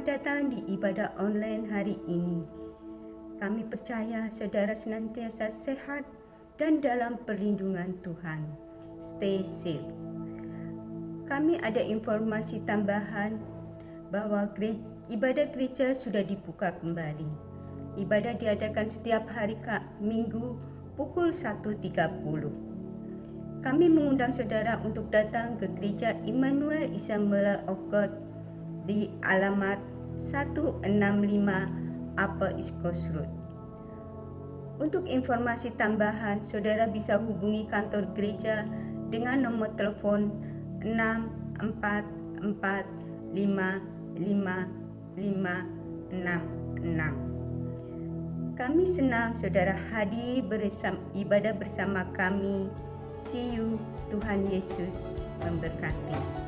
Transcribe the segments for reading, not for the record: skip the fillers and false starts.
Selamat datang di ibadah online hari ini. Kami percaya saudara senantiasa sehat dan dalam perlindungan Tuhan. Stay safe. Kami ada informasi tambahan bahwa ibadah gereja sudah dibuka kembali. Ibadah diadakan setiap hari Minggu pukul 1.30. Kami mengundang saudara untuk datang ke gereja Immanuel Assembly of God di alamat 165 Upper East Coast Road. Untuk informasi tambahan, saudara bisa hubungi kantor gereja dengan nomor telepon 644555566. Kami senang saudara hadir ibadah bersama kami. See you. Tuhan Yesus memberkati.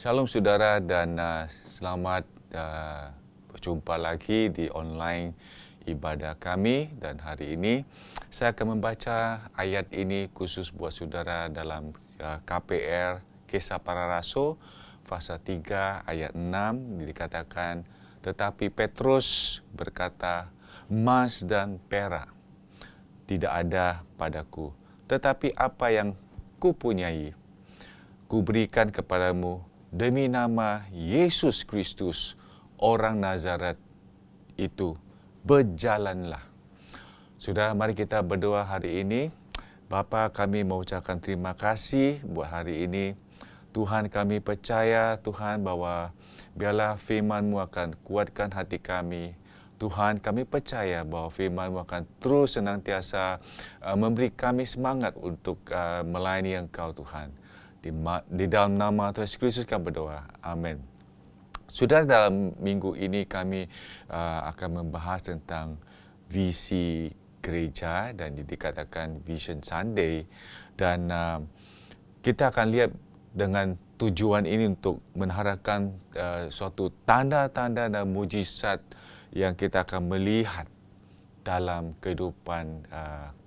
Shalom saudara dan selamat berjumpa lagi di online ibadah kami, dan hari ini saya akan membaca ayat ini khusus buat saudara dalam KPR Kisah Para Rasul pasal 3 ayat 6 dikatakan, tetapi Petrus berkata, emas dan perak tidak ada padaku, tetapi apa yang kupunyai kuberikan kepadamu. demi nama Yesus Kristus, orang Nazaret itu, berjalanlah. Sudah, mari kita berdoa hari ini. Bapa, kami mengucapkan terima kasih buat hari ini. Tuhan, kami percaya, Tuhan, bahwa biarlah firman-Mu akan kuatkan hati kami. Tuhan, kami percaya bahwa firman-Mu akan terus senantiasa memberi kami semangat untuk melayani Engkau, Tuhan. Di dalam nama Tuhan Yesus Kristus kami berdoa. Amin. Sudah, dalam minggu ini kami akan membahas tentang visi gereja dan dikatakan Vision Sunday, dan kita akan lihat dengan tujuan ini untuk mengharapkan suatu tanda-tanda dan mujizat yang kita akan melihat dalam kehidupan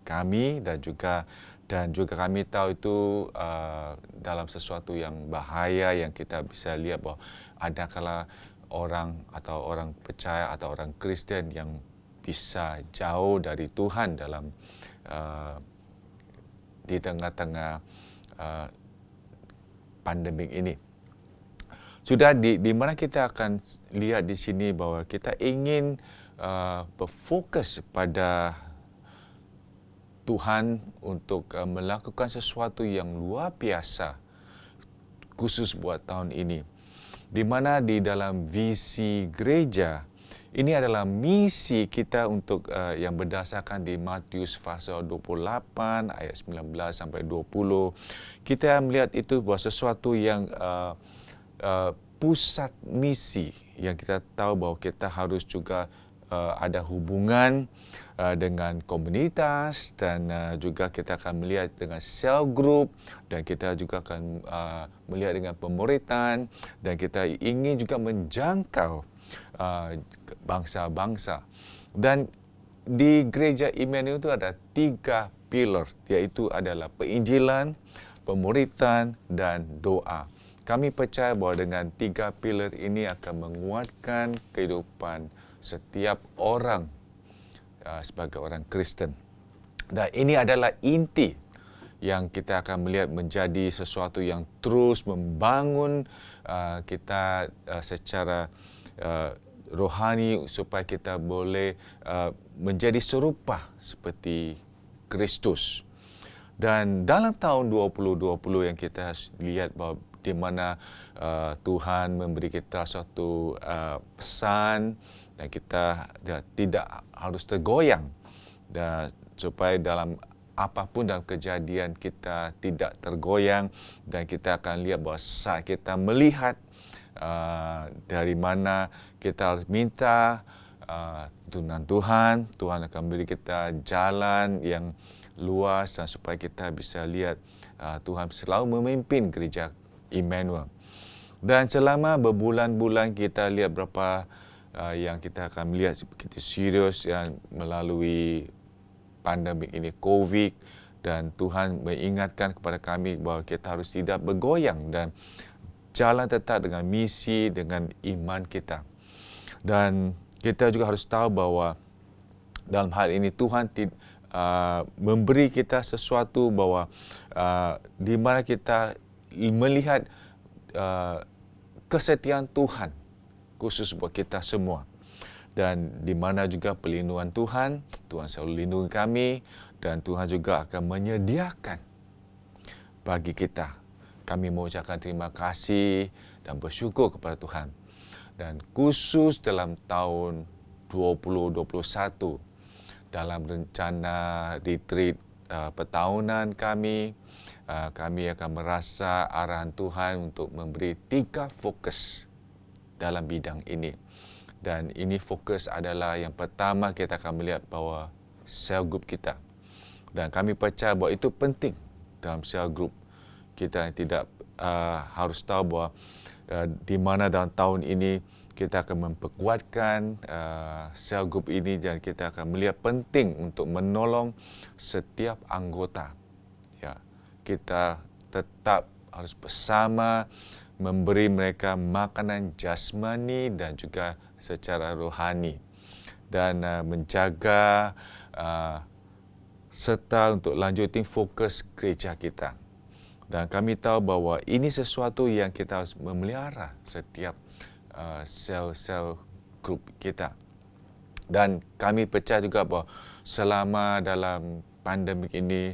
kami, dan juga kami tahu itu dalam sesuatu yang bahaya yang kita bisa lihat bahwa adakala orang percaya atau orang Kristen yang bisa jauh dari Tuhan dalam di tengah-tengah pandemik ini. Sudah, di mana kita akan lihat di sini bahwa kita ingin berfokus pada Tuhan untuk melakukan sesuatu yang luar biasa khusus buat tahun ini. Di mana di dalam visi gereja, ini adalah misi kita untuk yang berdasarkan di Matius pasal 28 ayat 19 sampai 20. Kita melihat itu bahwa sesuatu yang pusat misi yang kita tahu bahwa kita harus juga ada hubungan dengan komunitas, dan juga kita akan melihat dengan cell group, dan kita juga akan melihat dengan pemuritan, dan kita ingin juga menjangkau bangsa-bangsa. Dan di gereja Immanuel itu ada 3 pilar, yaitu adalah penginjilan, pemuritan, dan doa. Kami percaya bahwa dengan 3 pilar ini akan menguatkan kehidupan setiap orang sebagai orang Kristen. Dan ini adalah inti yang kita akan melihat menjadi sesuatu yang terus membangun kita secara rohani, supaya kita boleh menjadi serupa seperti Kristus. Dan dalam tahun 2020 yang kita lihat bahwa di mana Tuhan memberi kita suatu pesan, dan kita tidak harus tergoyang, dan supaya dalam apapun dalam kejadian kita tidak tergoyang, dan kita akan lihat bahwa saat kita melihat dari mana kita harus minta tuntunan Tuhan, Tuhan akan beri kita jalan yang luas, dan supaya kita bisa lihat Tuhan selalu memimpin gereja Immanuel. Dan selama berbulan-bulan kita lihat berapa yang kita akan melihat begitu serius yang melalui pandemik ini, COVID, dan Tuhan mengingatkan kepada kami bahwa kita harus tidak bergoyang dan jalan tetap dengan misi, dengan iman kita. Dan kita juga harus tahu bahwa dalam hal ini Tuhan memberi kita sesuatu bahwa di mana kita melihat kesetiaan Tuhan khusus buat kita semua. Dan di mana juga perlindungan Tuhan selalu lindungi kami, dan Tuhan juga akan menyediakan bagi kita. Kami mengucapkan terima kasih dan bersyukur kepada Tuhan. Dan khusus dalam tahun 2021, dalam rencana retreat pertahunan kami akan merasa arahan Tuhan untuk memberi 3 fokus dalam bidang ini. Dan ini fokus adalah yang pertama, kita akan melihat bahwa cell group kita. Dan kami percaya bahwa itu penting dalam cell group. Kita tidak harus tahu bahwa di mana dalam tahun ini kita akan memperkuatkan cell group ini, dan kita akan melihat penting untuk menolong setiap anggota. Ya, kita tetap harus bersama memberi mereka makanan jasmani dan juga secara rohani, dan menjaga serta untuk lanjutin fokus gereja kita. Dan kami tahu bahawa ini sesuatu yang kita harus memelihara setiap sel-sel grup kita. Dan kami percaya juga bahawa selama dalam pandemik ini,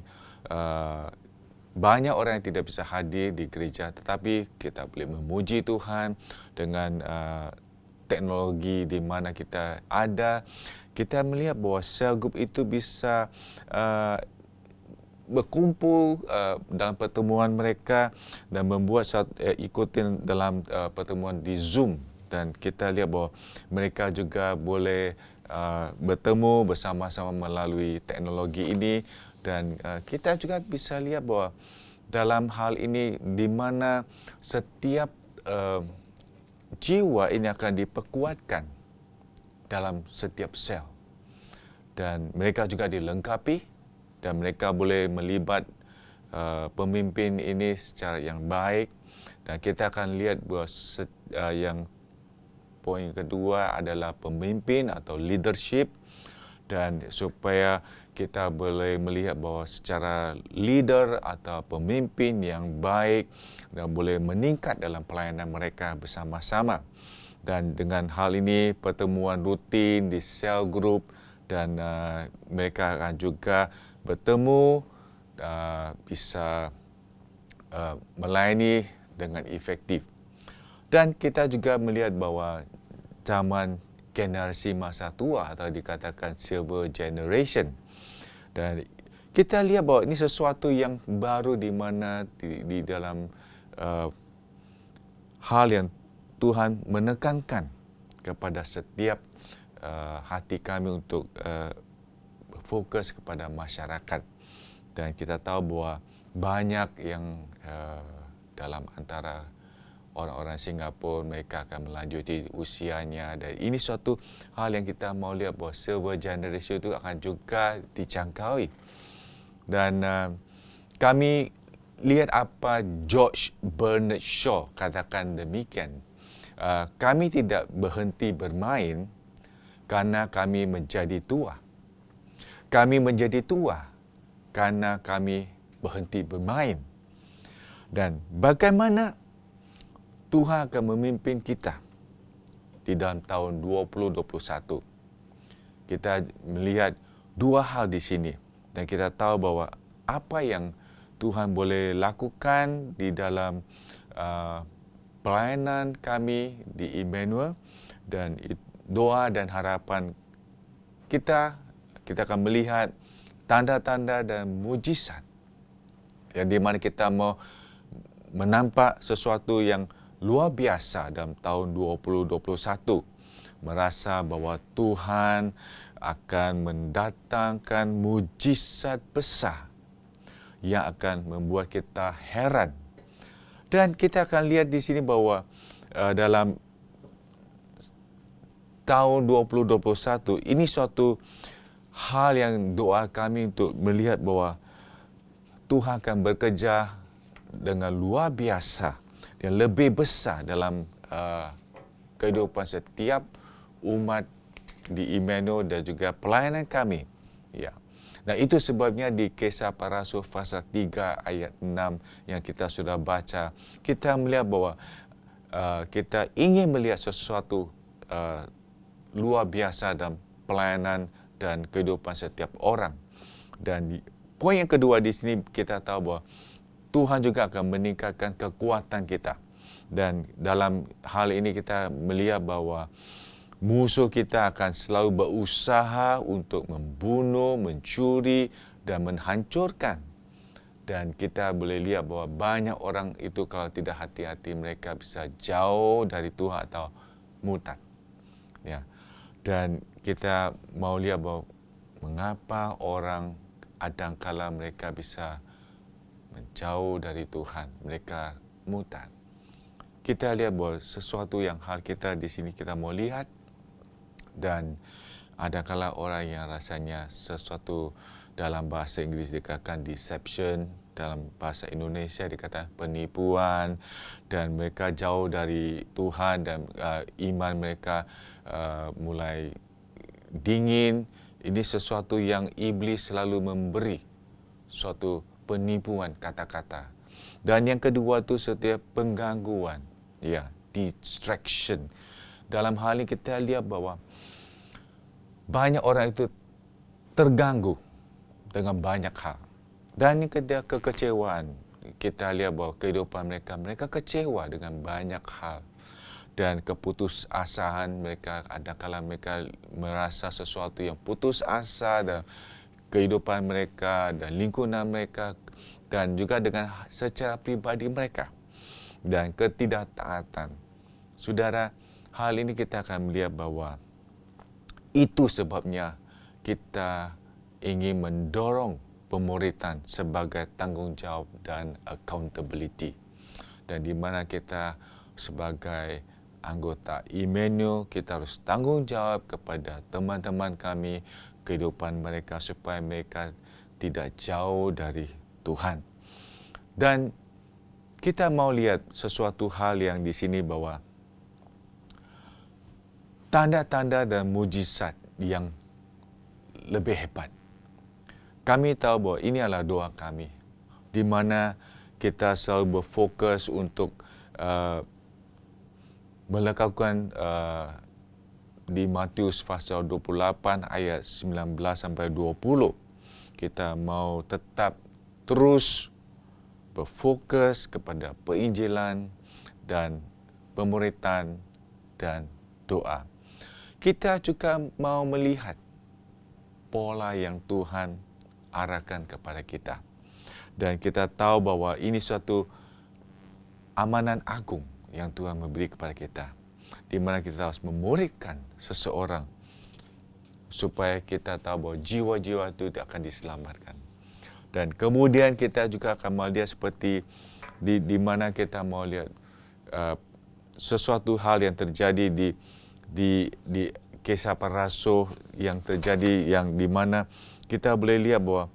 banyak orang yang tidak bisa hadir di gereja, tetapi kita boleh memuji Tuhan dengan teknologi di mana kita ada. Kita melihat bahawa sel grup itu bisa berkumpul dalam pertemuan mereka dan membuat ikutin dalam pertemuan di Zoom, dan kita lihat bahawa mereka juga boleh bertemu bersama-sama melalui teknologi ini, dan kita juga bisa lihat bahawa dalam hal ini di mana setiap jiwa ini akan diperkuatkan dalam setiap sel, dan mereka juga dilengkapi dan mereka boleh melibat pemimpin ini secara yang baik. Dan kita akan lihat bahawa yang poin kedua adalah pemimpin atau leadership, dan supaya kita boleh melihat bahawa secara leader atau pemimpin yang baik dan boleh meningkat dalam pelayanan mereka bersama-sama. Dan dengan hal ini pertemuan rutin di sel group, dan mereka akan juga bertemu, bisa melayani dengan efektif. Dan kita juga melihat bahawa zaman generasi masa tua atau dikatakan silver generation, dan kita lihat bahawa ini sesuatu yang baru di mana di dalam hal yang Tuhan menekankan kepada setiap hati kami untuk fokus kepada masyarakat. Dan kita tahu bahawa banyak yang dalam antara orang-orang Singapura, mereka akan melanjuti usianya, dan ini suatu hal yang kita mau lihat bahawa silver generation itu akan juga dijangkaui. Dan kami lihat apa George Bernard Shaw katakan demikian, kami tidak berhenti bermain karena kami menjadi tua. Kami menjadi tua karena kami berhenti bermain. Dan bagaimana Tuhan akan memimpin kita di dalam tahun 2021? Kita melihat dua hal di sini, dan kita tahu bahawa apa yang Tuhan boleh lakukan di dalam pelayanan kami di Emmanuel, dan doa dan harapan kita akan melihat tanda-tanda dan mujizat yang di mana kita mau menampak sesuatu yang luar biasa dalam tahun 2021. Merasa bahawa Tuhan akan mendatangkan mujizat besar yang akan membuat kita heran. Dan kita akan lihat di sini bahawa dalam tahun 2021 ini suatu hal yang doa kami untuk melihat bahawa Tuhan akan bekerja dengan luar biasa dan lebih besar dalam kehidupan setiap umat di Emmanuel dan juga pelayanan kami. Ya. Dan itu sebabnya di Kisah Para Rasul pasal 3 ayat 6 yang kita sudah baca, kita melihat bahawa kita ingin melihat sesuatu luar biasa dalam pelayanan dan kehidupan setiap orang. Dan poin yang kedua di sini, kita tahu bahawa Tuhan juga akan meningkatkan kekuatan kita. Dan dalam hal ini kita melihat bahawa musuh kita akan selalu berusaha untuk membunuh, mencuri dan menghancurkan. Dan kita boleh lihat bahawa banyak orang itu kalau tidak hati-hati mereka bisa jauh dari Tuhan atau murtad. Ya. Dan kita mau lihat bahawa mengapa orang kadang-kala mereka bisa menjauh dari Tuhan, mereka murtad. Kita lihat bahawa sesuatu yang hal kita di sini kita mau lihat, dan adakala orang yang rasanya sesuatu dalam bahasa Inggeris dikatakan deception, dalam bahasa Indonesia dikatakan penipuan, dan mereka jauh dari Tuhan dan iman mereka mulai dingin. Ini sesuatu yang iblis selalu memberi, suatu penipuan kata-kata. Dan yang kedua tu setiap penggangguan, ya, distraction. Dalam hal ini kita lihat bahawa banyak orang itu terganggu dengan banyak hal. Dan yang kedua kekecewaan. Kita lihat bahawa kehidupan mereka kecewa dengan banyak hal. Dan keputusasaan mereka, kadang-kadang mereka merasa sesuatu yang putus asa dan kehidupan mereka dan lingkungan mereka dan juga dengan secara pribadi mereka dan ketidaktaatan. Saudara, hal ini kita akan melihat bahawa itu sebabnya kita ingin mendorong pemuritan sebagai tanggungjawab dan accountability. Dan di mana kita sebagai anggota Emmanuel, kita harus tanggungjawab kepada teman-teman kami, kehidupan mereka supaya mereka tidak jauh dari Tuhan. Dan kita mau lihat sesuatu hal yang di sini bahawa tanda-tanda dan mujizat yang lebih hebat. Kami tahu bahawa ini adalah doa kami, di mana kita selalu berfokus untuk melakukan di Matius pasal 28 ayat 19 sampai 20. Kita mau tetap terus berfokus kepada perinjilan dan pemuritan dan doa. Kita juga mau melihat pola yang Tuhan arahkan kepada kita. Dan kita tahu bahawa ini suatu amanat agung yang Tuhan memberi kepada kita, di mana kita harus memuridkan seseorang supaya kita tahu bahawa jiwa-jiwa itu akan diselamatkan. Dan kemudian kita juga akan melihat seperti di mana kita mau lihat sesuatu hal yang terjadi di Kisah Para Rasul yang terjadi, yang di mana kita boleh lihat bahawa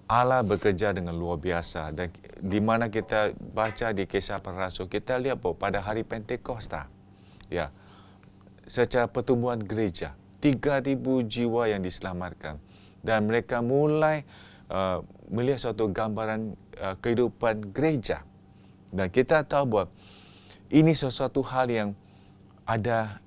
Allah bekerja dengan luar biasa. Dan di mana kita baca di Kisah Para Rasul, kita lihat bahawa pada hari Pentakosta, ya, secara pertumbuhan gereja, 3,000 jiwa yang diselamatkan. Dan mereka mulai melihat suatu gambaran kehidupan gereja. Dan kita tahu bahawa ini sesuatu hal yang ada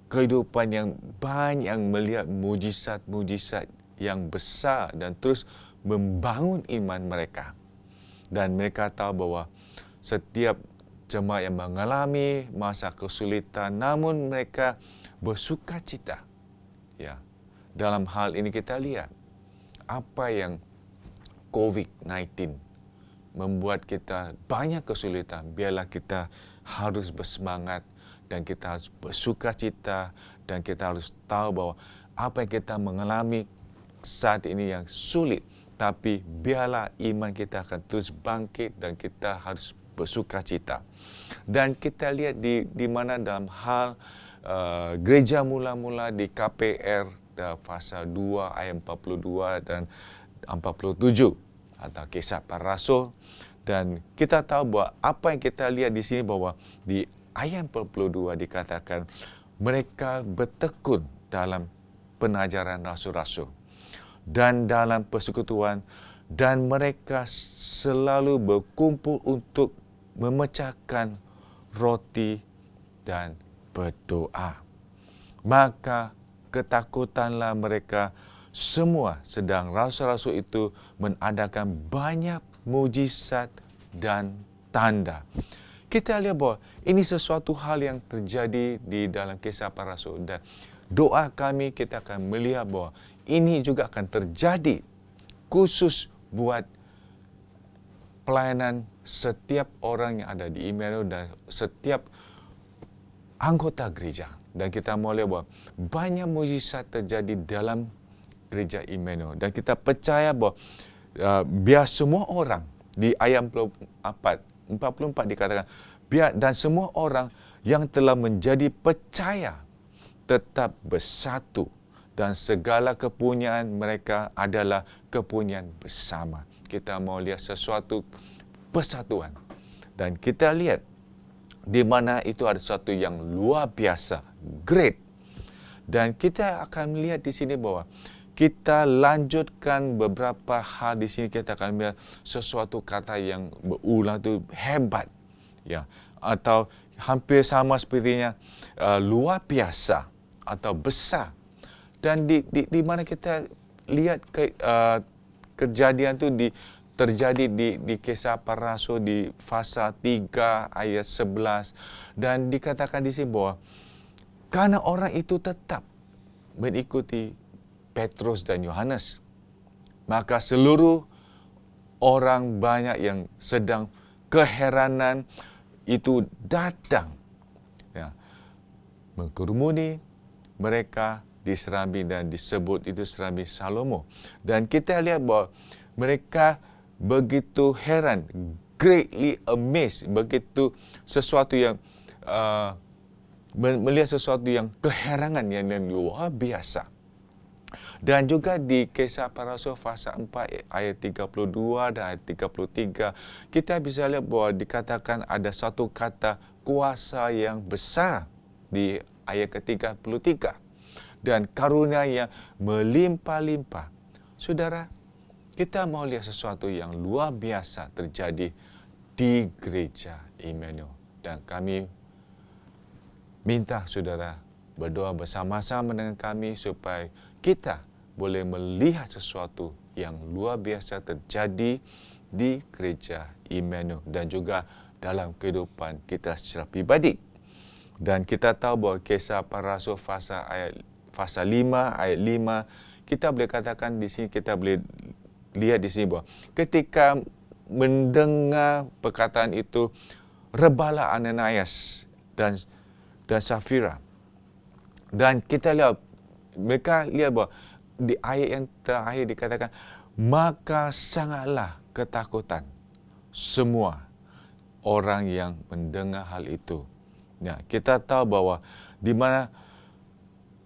kehidupan yang banyak yang melihat mujizat-mujizat yang besar dan terus membangun iman mereka. Dan mereka tahu bahawa setiap jemaat yang mengalami masa kesulitan, namun mereka bersukacita. Ya, dalam hal ini kita lihat apa yang COVID-19 membuat kita banyak kesulitan. Biarlah kita harus bersemangat dan kita harus bersukacita dan kita harus tahu bahawa apa yang kita mengalami saat ini yang sulit, tapi biarlah iman kita akan terus bangkit dan kita harus bersukacita. Dan kita lihat di mana dalam hal gereja mula-mula di KPR pasal 2 ayat 42 dan 47 atau Kisah Para Rasul. Dan kita tahu bahawa apa yang kita lihat di sini bahawa di ayat 42 dikatakan mereka bertekun dalam pengajaran rasul-rasul dan dalam persekutuan, dan mereka selalu berkumpul untuk memecahkan roti dan berdoa. Maka ketakutanlah mereka semua, sedang rasul-rasul itu mengadakan banyak mujizat dan tanda. Kita lihat bahawa ini sesuatu hal yang terjadi di dalam Kisah Para Rasul, dan doa kami kita akan melihat bahawa ini juga akan terjadi khusus buat pelayanan setiap orang yang ada di Emmanuel dan setiap anggota gereja. Dan kita mau lihat bahawa banyak mujizat terjadi dalam gereja Emmanuel. Dan kita percaya bahawa biar semua orang, di ayat 44 dikatakan, biar dan semua orang yang telah menjadi percaya tetap bersatu dan segala kepunyaan mereka adalah kepunyaan bersama. Kita mau lihat sesuatu persatuan. Dan kita lihat di mana itu ada sesuatu yang luar biasa, great. Dan kita akan melihat di sini bahawa kita lanjutkan beberapa hal di sini. Kita akan melihat sesuatu kata yang berulang tu hebat, ya, atau hampir sama sepertinya luar biasa atau besar. Dan di mana kita lihat kejadian tu terjadi di Kisah Para Rasul di pasal 3 ayat 11, dan dikatakan di sini bahwa karena orang itu tetap mengikuti Petrus dan Yohanes, maka seluruh orang banyak yang sedang keheranan itu datang, ya, mengkerumuni mereka di serambi, dan disebut itu serambi Salomo. Dan kita lihat bahawa mereka begitu heran, greatly amazed, begitu sesuatu yang melihat sesuatu yang keherangan yang luar biasa. Dan juga di Kisah Para Rasul pasal 4 ayat 32 dan ayat 33, kita bisa lihat bahawa dikatakan ada satu kata kuasa yang besar di ayat ke-33 dan karunia yang melimpah-limpah. Saudara, kita mau lihat sesuatu yang luar biasa terjadi di gereja Immanuel, dan kami minta saudara berdoa bersama-sama dengan kami supaya kita boleh melihat sesuatu yang luar biasa terjadi di gereja Immanuel dan juga dalam kehidupan kita secara pribadi. Dan kita tahu bahawa Kisah Para Rasul pasal 5 ayat 5, kita boleh katakan di sini, kita boleh lihat di sini bahawa ketika mendengar perkataan itu, rebahlah Ananias dan Safira. Dan kita lihat, mereka lihat bahawa di ayat yang terakhir dikatakan, maka sangatlah ketakutan semua orang yang mendengar hal itu. Ya, kita tahu bahawa di mana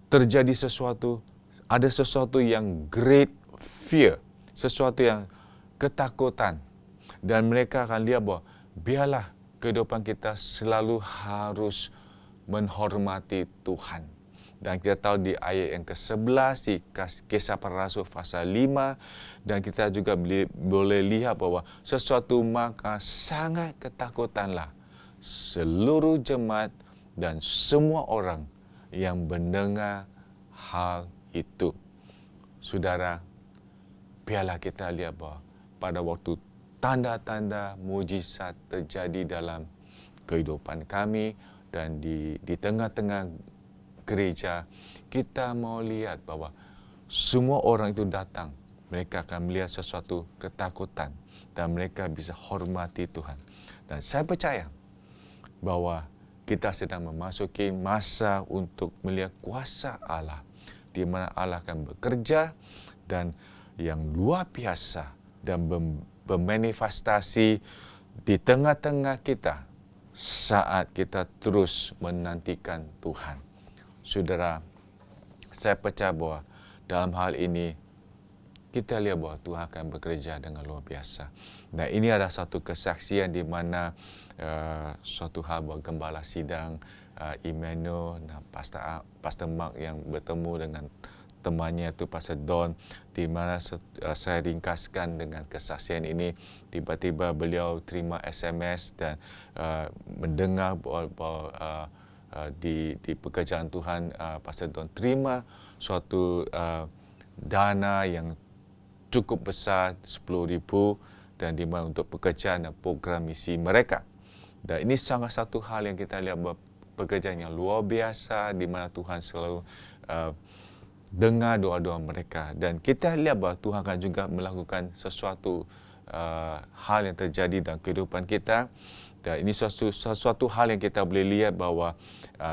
terjadi sesuatu, ada sesuatu yang great fear, sesuatu yang ketakutan. Dan mereka akan lihat bahawa biarlah kehidupan kita selalu harus menghormati Tuhan. Dan kita tahu di ayat yang ke-11 di Kisah Para Rasul pasal 5, dan kita juga boleh lihat bahawa sesuatu maka sangat ketakutanlah seluruh jemaat dan semua orang yang mendengar hal itu. Saudara, biarlah kita lihat bahawa pada waktu tanda-tanda mujizat terjadi dalam kehidupan kami dan di tengah-tengah gereja, kita mau lihat bahawa semua orang itu datang, mereka akan melihat sesuatu ketakutan dan mereka bisa hormati Tuhan. Dan saya percaya bahawa kita sedang memasuki masa untuk melihat kuasa Allah, di mana Allah akan bekerja dan yang luar biasa dan bermanifestasi di tengah-tengah kita saat kita terus menantikan Tuhan. Saudara, saya percaya bahawa dalam hal ini kita lihat bahawa Tuhan akan bekerja dengan luar biasa. Dan ini adalah satu kesaksian di mana suatu hal bahawa Gembala Sidang Immanuel dan Pastor Mark yang bertemu dengan temannya itu Pastor Don, di mana saya ringkaskan dengan kesaksian ini, tiba-tiba beliau terima SMS dan mendengar bahawa di pekerjaan Tuhan, Pastor Don terima suatu dana yang cukup besar, 10,000, dan di mana untuk pekerjaan dan program misi mereka. Dan ini salah satu hal yang kita lihat pekerjaan yang luar biasa, di mana Tuhan selalu dengar doa-doa mereka. Dan kita lihat bahawa Tuhan akan juga melakukan sesuatu hal yang terjadi dalam kehidupan kita. Dan ini sesuatu hal yang kita boleh lihat bahawa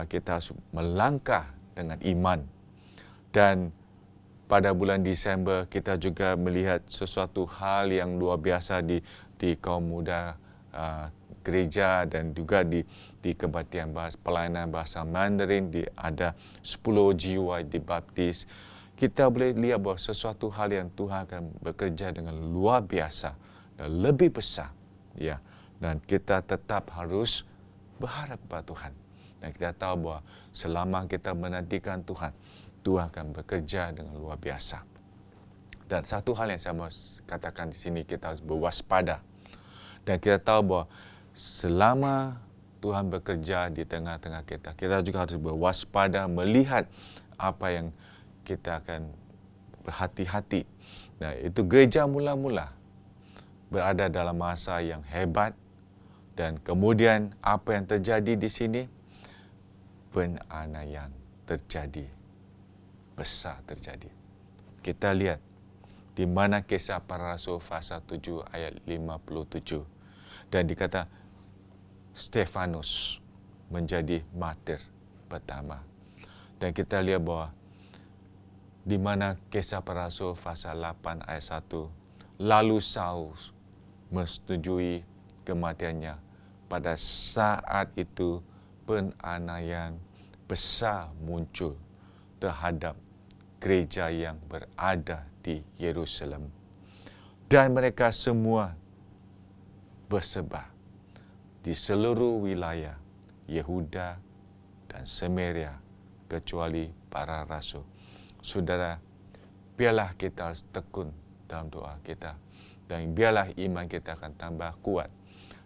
kita harus melangkah dengan iman. Dan pada bulan Disember kita juga melihat sesuatu hal yang luar biasa di kaum muda gereja dan juga di kebaktian pelayanan bahasa Mandarin, ada 10 jiwa dibaptis. Kita boleh lihat bahawa sesuatu hal yang Tuhan akan bekerja dengan luar biasa dan lebih besar, ya. Dan kita tetap harus berharap kepada Tuhan. Dan kita tahu bahawa selama kita menantikan Tuhan, Tuhan akan bekerja dengan luar biasa. Dan satu hal yang saya mau katakan di sini, kita harus berwaspada. Dan kita tahu bahawa selama Tuhan bekerja di tengah-tengah kita, kita juga harus berwaspada melihat apa yang kita akan berhati-hati. Nah, itu gereja mula-mula berada dalam masa yang hebat, dan kemudian apa yang terjadi di sini? Penganiayaan terjadi, besar terjadi. Kita lihat di mana Kisah Para Rasul pasal 7 ayat 57. Dan dikata Stefanus menjadi martir pertama. Dan kita lihat bahawa di mana Kisah Para Rasul pasal 8 ayat 1, lalu Saul menyetujui kematiannya. Pada saat itu penganiayaan besar muncul terhadap gereja yang berada di Yerusalem. Dan mereka semua bersebar di seluruh wilayah Yehuda dan Samaria kecuali para rasul. Saudara, biarlah kita tekun dalam doa kita, dan biarlah iman kita akan tambah kuat.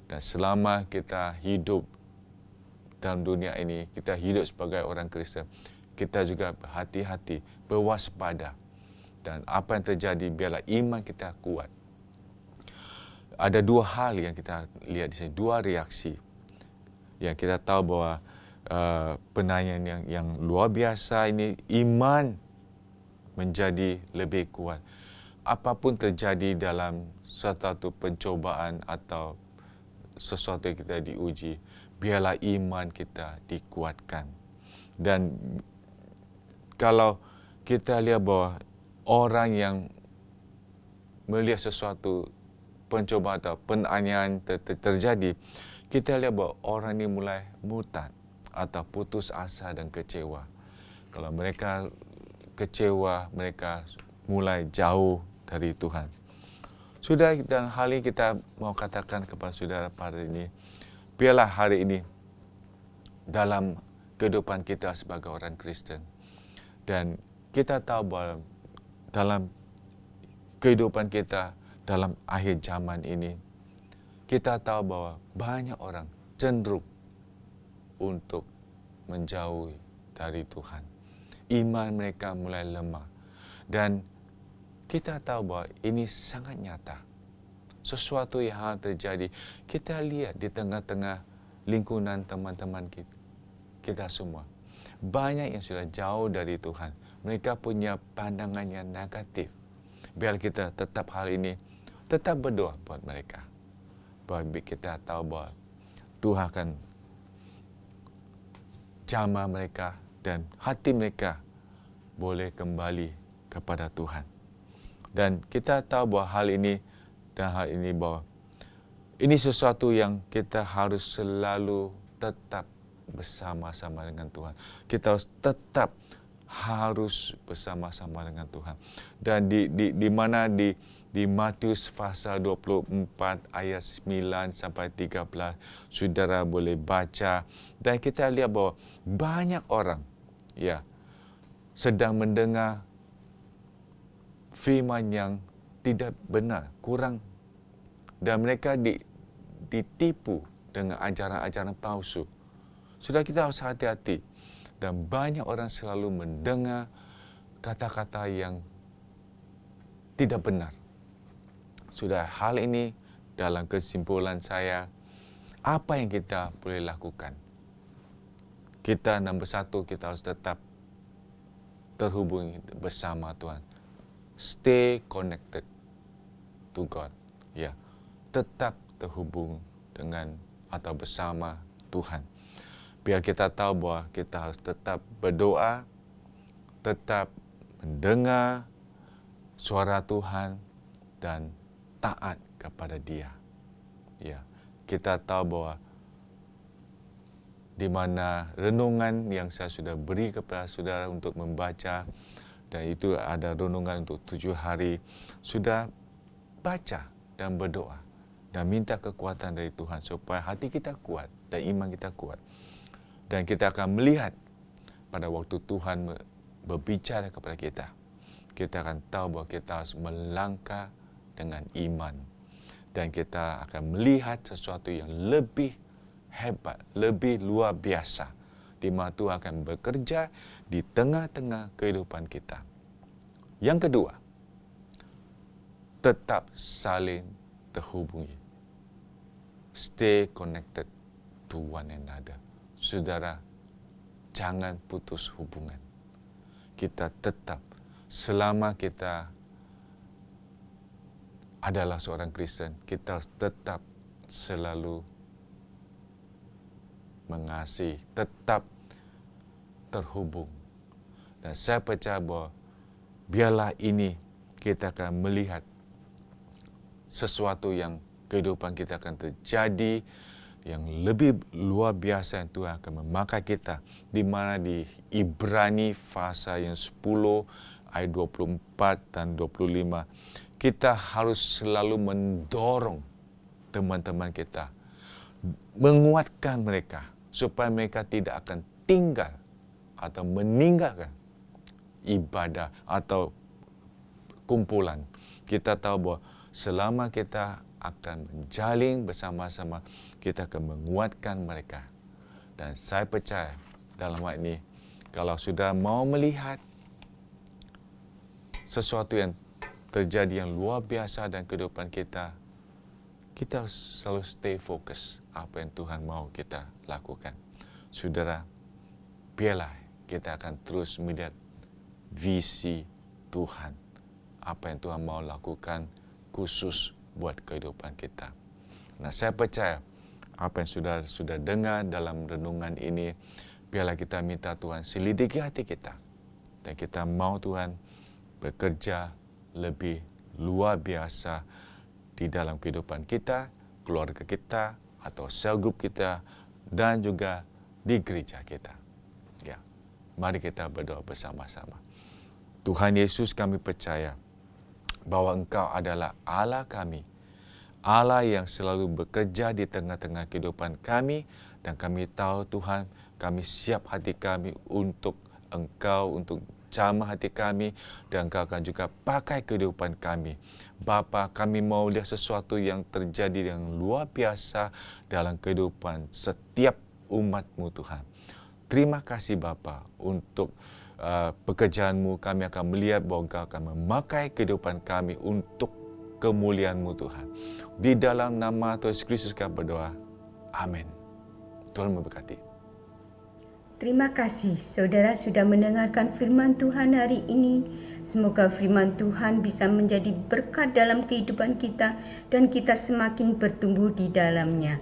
Dan selama kita hidup dalam dunia ini, kita hidup sebagai orang Kristen, kita juga berhati-hati, berwaspada. Dan apa yang terjadi, biarlah iman kita kuat. Ada dua hal yang kita lihat di sini, dua reaksi. Yang kita tahu bahawa penanyaan yang luar biasa ini, iman menjadi lebih kuat. Apapun terjadi dalam suatu pencobaan atau sesuatu yang kita diuji, biarlah iman kita dikuatkan. Dan kalau kita lihat bahawa orang yang melihat sesuatu pencobaan atau penganiayaan terjadi, kita lihat bahawa orang ini mulai murtad atau putus asa dan kecewa. Kalau mereka kecewa, mereka mulai jauh dari Tuhan. Sudah, dan hal ini kita mau katakan kepada saudara pada ini, biarlah hari ini dalam kehidupan kita sebagai orang Kristen, dan kita tahu bahawa dalam kehidupan kita dalam akhir zaman ini, kita tahu bahawa banyak orang cenderung untuk menjauh dari Tuhan. Iman mereka mulai lemah. Dan kita tahu bahawa ini sangat nyata. Sesuatu yang terjadi, kita lihat di tengah-tengah lingkungan teman-teman kita semua. Banyak yang sudah jauh dari Tuhan. Mereka punya pandangan yang negatif. Biar kita tetap hal ini, tetap berdoa buat mereka. Bahawa kita tahu bahawa Tuhan akan jamah mereka dan hati mereka boleh kembali kepada Tuhan. Dan kita tahu bahawa hal ini bahawa ini sesuatu yang kita harus selalu tetap bersama-sama dengan Tuhan. Kita harus bersama-sama dengan Tuhan. Dan di mana di Matius pasal 24 ayat 9 sampai 13, saudara boleh baca, dan kita lihat bahawa banyak orang sedang mendengar firman yang tidak benar, kurang, dan mereka ditipu dengan ajaran-ajaran palsu. Sudah, kita harus hati-hati, dan banyak orang selalu mendengar kata-kata yang tidak benar. Sudah, hal ini dalam kesimpulan saya, apa yang kita boleh lakukan? Kita nombor satu, kita harus tetap terhubung bersama Tuhan. Stay connected to God. Ya, tetap terhubung dengan atau bersama Tuhan. Biar kita tahu bahawa kita harus tetap berdoa, tetap mendengar suara Tuhan, dan taat kepada Dia. Ya, kita tahu bahawa di mana renungan yang saya sudah beri kepada saudara untuk membaca, dan itu ada renungan untuk 7 hari, sudah baca dan berdoa dan minta kekuatan dari Tuhan supaya hati kita kuat dan iman kita kuat. Dan kita akan melihat pada waktu Tuhan berbicara kepada kita, kita akan tahu bahawa kita harus melangkah dengan iman. Dan kita akan melihat sesuatu yang lebih hebat, lebih luar biasa, di mana Tuhan akan bekerja di tengah-tengah kehidupan kita. Yang kedua, tetap saling terhubungi. Stay connected to one another. Saudara, jangan putus hubungan. Kita tetap, selama kita adalah seorang Kristen, kita tetap selalu mengasihi, tetap terhubung. Dan saya percaya bahawa biarlah ini kita akan melihat sesuatu yang kehidupan kita akan terjadi yang lebih luar biasa, yang Tuhan akan memakai kita, di mana di Ibrani pasal yang 10 ayat 24 dan 25, kita harus selalu mendorong teman-teman kita, menguatkan mereka supaya mereka tidak akan tinggal atau meninggalkan ibadah atau kumpulan. Kita tahu bahawa selama kita akan menjalin bersama-sama, kita akan menguatkan mereka. Dan saya percaya dalam hal ini, kalau sudah mau melihat sesuatu yang terjadi yang luar biasa dalam kehidupan kita, kita harus selalu stay fokus apa yang Tuhan mau kita lakukan. Saudara, biarlah kita akan terus melihat visi Tuhan, apa yang Tuhan mau lakukan khusus buat kehidupan kita. Nah, saya percaya apa yang sudah dengar dalam renungan ini, biarlah kita minta Tuhan selidiki hati kita, dan kita mau Tuhan bekerja lebih luar biasa di dalam kehidupan kita, keluarga kita, atau sel group kita, dan juga di gereja kita. Ya, mari kita berdoa bersama-sama. Tuhan Yesus, kami percaya bahwa Engkau adalah Allah kami, Allah yang selalu bekerja di tengah-tengah kehidupan kami, dan kami tahu Tuhan, kami siap hati kami untuk Engkau, untuk jamah hati kami, dan Engkau akan juga pakai kehidupan kami. Bapa, kami mau lihat sesuatu yang terjadi yang luar biasa dalam kehidupan setiap umat-Mu Tuhan. Terima kasih Bapa untuk pekerjaan-Mu. Kami akan melihat bahawa Engkau akan memakai kehidupan kami untuk kemuliaan-Mu Tuhan. Di dalam nama Tuhan Yesus Kristus kami berdoa. Amin. Tuhan memberkati. Terima kasih saudara sudah mendengarkan firman Tuhan hari ini. Semoga firman Tuhan bisa menjadi berkat dalam kehidupan kita dan kita semakin bertumbuh di dalamnya.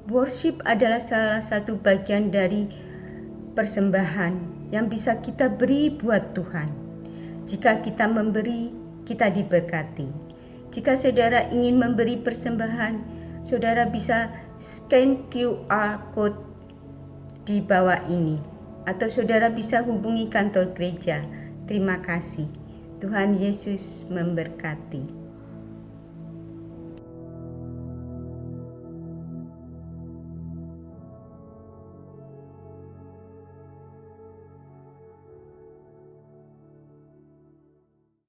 Worship adalah salah satu bagian dari persembahan yang bisa kita beri buat Tuhan. Jika kita memberi, kita diberkati. Jika saudara ingin memberi persembahan, saudara bisa scan QR code di bawah ini, atau saudara bisa hubungi kantor gereja. Terima kasih. Tuhan Yesus memberkati.